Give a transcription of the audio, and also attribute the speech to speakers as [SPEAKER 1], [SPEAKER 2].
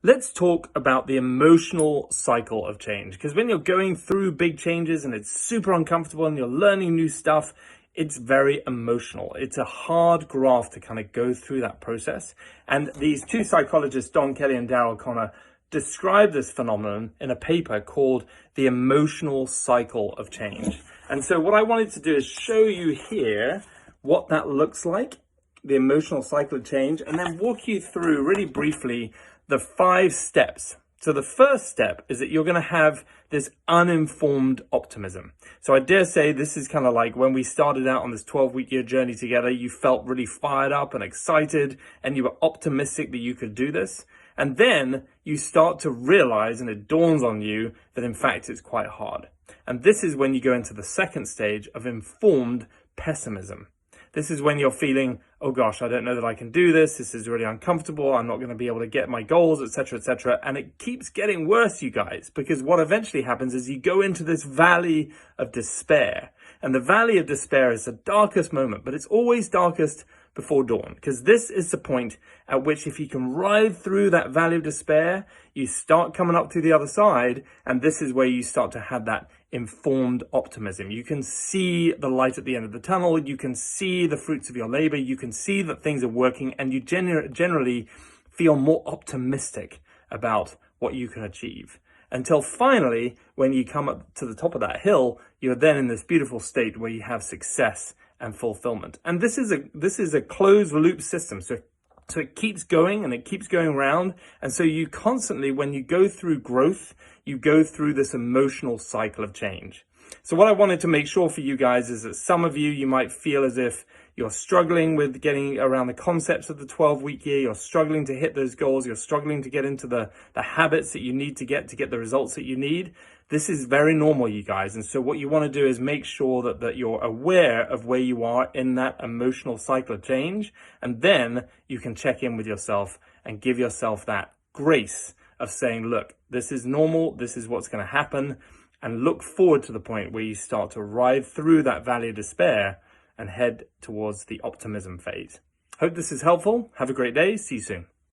[SPEAKER 1] Let's talk about the emotional cycle of change. Because when you're going through big changes and it's super uncomfortable and you're learning new stuff, it's very emotional. It's a hard graft to kind of go through that process. And these two psychologists, Don Kelly and Darrell Connor, describe this phenomenon in a paper called The Emotional Cycle of Change. And so what I wanted to do is show you here what that looks like, the emotional cycle of change, and then walk you through really briefly the 5 steps. So the first step is that you're going to have this uninformed optimism. So I dare say this is kind of like when we started out on this 12-week year journey together, you felt really fired up and excited and you were optimistic that you could do this. And then you start to realize, and it dawns on you, that in fact it's quite hard. And this is when you go into the second stage of informed pessimism. This is when you're feeling, oh gosh, I don't know that I can do this. This is really uncomfortable. I'm not going to be able to get my goals, etc., etc. And it keeps getting worse, you guys, because what eventually happens is you go into this valley of despair. And the valley of despair is the darkest moment, but it's always darkest before dawn, because this is the point at which if you can ride through that valley of despair, you start coming up to the other side, and this is where you start to have that informed optimism. You can see the light at the end of the tunnel, you can see the fruits of your labor, you can see that things are working, and you generally feel more optimistic about what you can achieve. Until finally, when you come up to the top of that hill, you're then in this beautiful state where you have success and fulfillment. And this is a closed loop system. So it keeps going and it keeps going around. And so you constantly, when you go through growth, you go through this emotional cycle of change. So what I wanted to make sure for you guys is that some of you might feel as if you're struggling with getting around the concepts of the 12-week year, you're struggling to hit those goals, you're struggling to get into the habits that you need to get the results that you need. This is very normal, you guys. And so what you want to do is make sure that you're aware of where you are in that emotional cycle of change. And then you can check in with yourself and give yourself that grace of saying, look, this is normal, this is what's going to happen. And look forward to the point where you start to ride through that valley of despair and head towards the optimism phase. Hope this is helpful. Have a great day. See you soon.